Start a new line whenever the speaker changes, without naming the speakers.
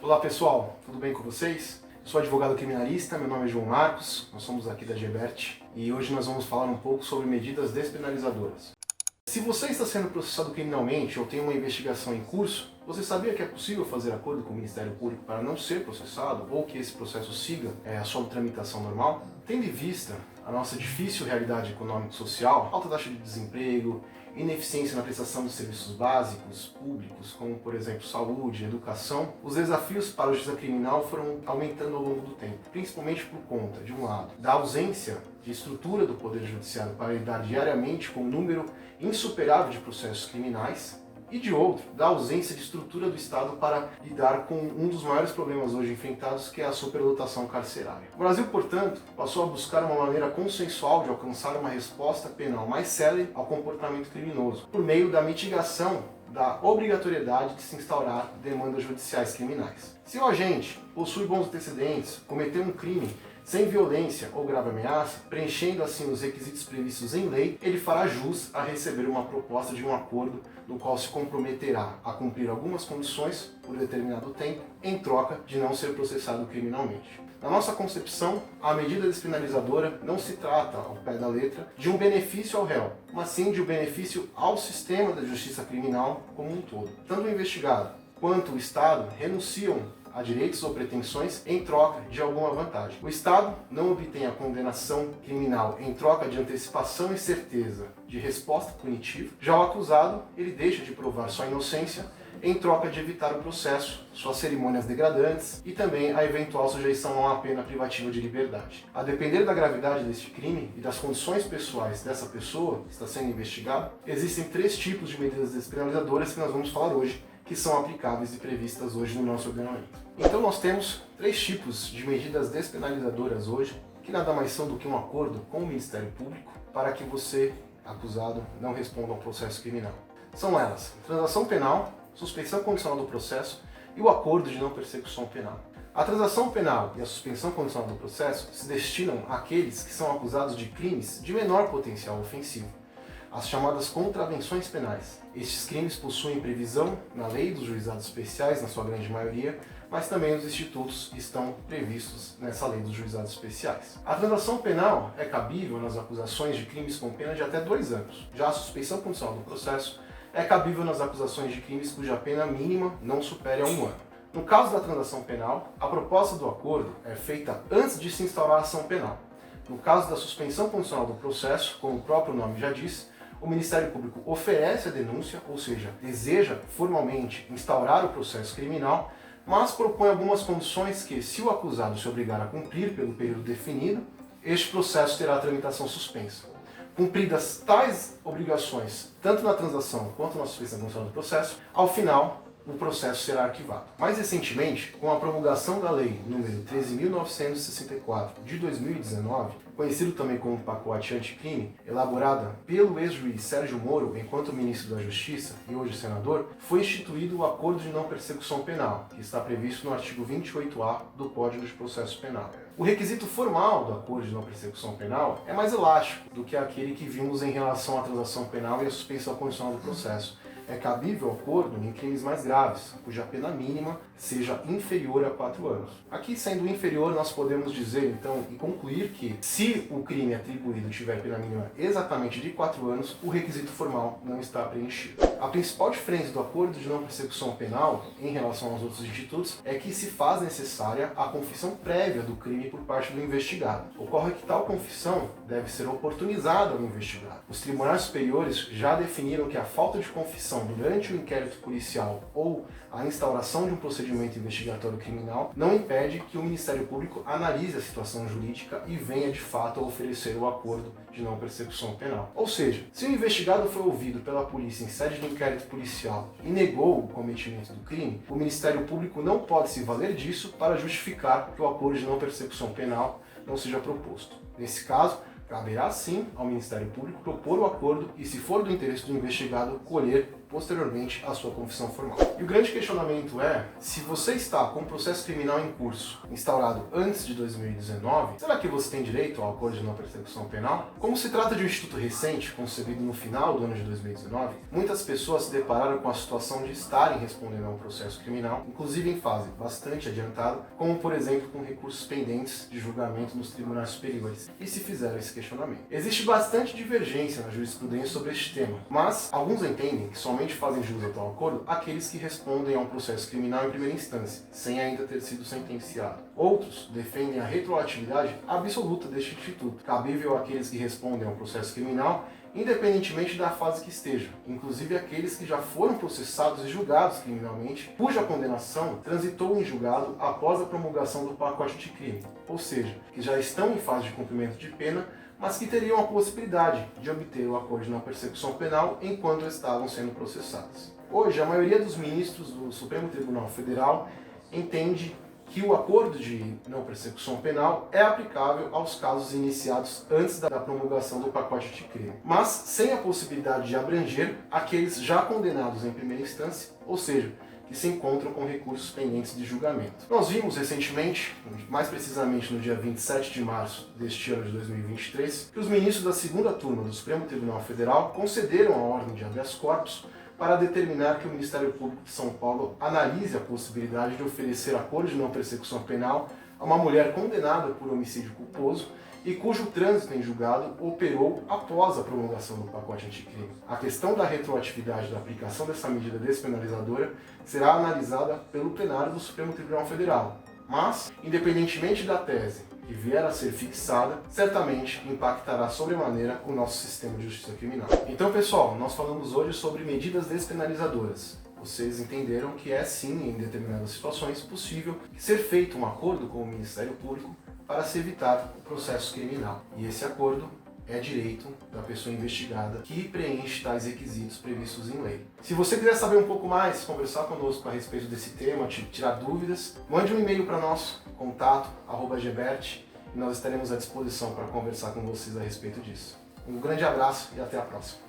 Olá pessoal, tudo bem com vocês? Eu sou advogado criminalista, meu nome é João Marcos, nós somos aqui da Gebert e hoje nós vamos falar um pouco sobre medidas despenalizadoras. Se você está sendo processado criminalmente ou tem uma investigação em curso, você sabia que é possível fazer acordo com o Ministério Público para não ser processado ou que esse processo siga a sua tramitação normal? Tendo em vista a nossa difícil realidade econômico-social, alta taxa de desemprego, ineficiência na prestação de serviços básicos, públicos, como por exemplo saúde, educação, os desafios para a justiça criminal foram aumentando ao longo do tempo, principalmente por conta, de um lado, da ausência de estrutura do Poder Judiciário para lidar diariamente com um número insuperável de processos criminais, e de outro, da ausência de estrutura do Estado para lidar com um dos maiores problemas hoje enfrentados, que é a superlotação carcerária. O Brasil, portanto, passou a buscar uma maneira consensual de alcançar uma resposta penal mais célere ao comportamento criminoso, por meio da mitigação da obrigatoriedade de se instaurar demandas judiciais criminais. Se o agente possui bons antecedentes, cometeu um crime sem violência ou grave ameaça, preenchendo assim os requisitos previstos em lei, ele fará jus a receber uma proposta de um acordo no qual se comprometerá a cumprir algumas condições por determinado tempo, em troca de não ser processado criminalmente. Na nossa concepção, a medida despenalizadora não se trata, ao pé da letra, de um benefício ao réu, mas sim de um benefício ao sistema da justiça criminal como um todo. Tanto o investigado quanto o Estado renunciam a direitos ou pretensões em troca de alguma vantagem. O Estado não obtém a condenação criminal em troca de antecipação e certeza de resposta punitiva. Já o acusado, ele deixa de provar sua inocência em troca de evitar o processo, suas cerimônias degradantes e também a eventual sujeição a uma pena privativa de liberdade. A depender da gravidade deste crime e das condições pessoais dessa pessoa que está sendo investigada, existem 3 tipos de medidas despenalizadoras que nós vamos falar hoje, que são aplicáveis e previstas hoje no nosso ordenamento. Então nós temos 3 tipos de medidas despenalizadoras hoje, que nada mais são do que um acordo com o Ministério Público para que você, acusado, não responda ao processo criminal. São elas: transação penal, suspensão condicional do processo e o acordo de não persecução penal. A transação penal e a suspensão condicional do processo se destinam àqueles que são acusados de crimes de menor potencial ofensivo, as chamadas contravenções penais. Estes crimes possuem previsão na lei dos juizados especiais, na sua grande maioria, mas também os institutos estão previstos nessa lei dos juizados especiais. A transação penal é cabível nas acusações de crimes com pena de até 2 anos. Já a suspensão condicional do processo é cabível nas acusações de crimes cuja pena mínima não supere a 1 ano. No caso da transação penal, a proposta do acordo é feita antes de se instaurar a ação penal. No caso da suspensão condicional do processo, como o próprio nome já diz, o Ministério Público oferece a denúncia, ou seja, deseja formalmente instaurar o processo criminal, mas propõe algumas condições que, se o acusado se obrigar a cumprir pelo período definido, este processo terá a tramitação suspensa. Cumpridas tais obrigações, tanto na transação quanto na suspensão condicional do processo, ao final, o processo será arquivado. Mais recentemente, com a promulgação da Lei nº 13.964 de 2019, conhecido também como pacote anticrime, elaborada pelo ex-juiz Sérgio Moro enquanto ministro da Justiça e hoje senador, foi instituído o Acordo de Não Persecução Penal, que está previsto no artigo 28A do Código de Processo Penal. O requisito formal do Acordo de Não Persecução Penal é mais elástico do que aquele que vimos em relação à transação penal e à suspensão condicional do processo. É cabível o acordo em crimes mais graves, cuja pena mínima seja inferior a 4 anos. Aqui, sendo inferior, nós podemos dizer, então, e concluir que, se o crime atribuído tiver pena mínima exatamente de 4 anos, o requisito formal não está preenchido. A principal diferença do acordo de não persecução penal em relação aos outros institutos é que se faz necessária a confissão prévia do crime por parte do investigado. Ocorre que tal confissão deve ser oportunizada ao investigado. Os tribunais superiores já definiram que a falta de confissão durante o inquérito policial ou a instauração de um procedimento investigatório criminal não impede que o Ministério Público analise a situação jurídica e venha de fato a oferecer o acordo de não persecução penal. Ou seja, se o investigado foi ouvido pela polícia em sede de inquérito policial e negou o cometimento do crime, o Ministério Público não pode se valer disso para justificar que o acordo de não persecução penal não seja proposto. Nesse caso, caberá sim ao Ministério Público propor o acordo e, se for do interesse do investigado, colher posteriormente à sua confissão formal. E o grande questionamento é, se você está com um processo criminal em curso, instaurado antes de 2019, será que você tem direito ao acordo de não persecução penal? Como se trata de um instituto recente, concebido no final do ano de 2019, muitas pessoas se depararam com a situação de estarem respondendo a um processo criminal, inclusive em fase bastante adiantada, como por exemplo com recursos pendentes de julgamento nos tribunais superiores, e se fizeram esse questionamento. Existe bastante divergência na jurisprudência sobre este tema, mas alguns entendem que somente fazem jus ao tal acordo aqueles que respondem a um processo criminal em primeira instância, sem ainda ter sido sentenciado. Outros defendem a retroatividade absoluta deste instituto, cabível àqueles que respondem a um processo criminal, independentemente da fase que esteja, inclusive aqueles que já foram processados e julgados criminalmente, cuja condenação transitou em julgado após a promulgação do pacote de crime, ou seja, que já estão em fase de cumprimento de pena, mas que teriam a possibilidade de obter o acordo de não persecução penal enquanto estavam sendo processados. Hoje, a maioria dos ministros do Supremo Tribunal Federal entende que o acordo de não persecução penal é aplicável aos casos iniciados antes da promulgação do pacote de crime, mas sem a possibilidade de abranger aqueles já condenados em primeira instância, ou seja, que se encontram com recursos pendentes de julgamento. Nós vimos recentemente, mais precisamente no dia 27 de março deste ano de 2023, que os ministros da segunda turma do Supremo Tribunal Federal concederam a ordem de habeas corpus para determinar que o Ministério Público de São Paulo analise a possibilidade de oferecer acordo de não persecução penal a uma mulher condenada por homicídio culposo e cujo trânsito em julgado operou após a promulgação do pacote anticrime. A questão da retroatividade da aplicação dessa medida despenalizadora será analisada pelo plenário do Supremo Tribunal Federal, mas, independentemente da tese que vier a ser fixada, certamente impactará sobremaneira o nosso sistema de justiça criminal. Então, pessoal, nós falamos hoje sobre medidas despenalizadoras. Vocês entenderam que é sim, em determinadas situações, possível ser feito um acordo com o Ministério Público para se evitar o processo criminal. E esse acordo é direito da pessoa investigada que preenche tais requisitos previstos em lei. Se você quiser saber um pouco mais, conversar conosco a respeito desse tema, tirar dúvidas, mande um e-mail para nós, contato@gebert, e nós estaremos à disposição para conversar com vocês a respeito disso. Um grande abraço e até a próxima.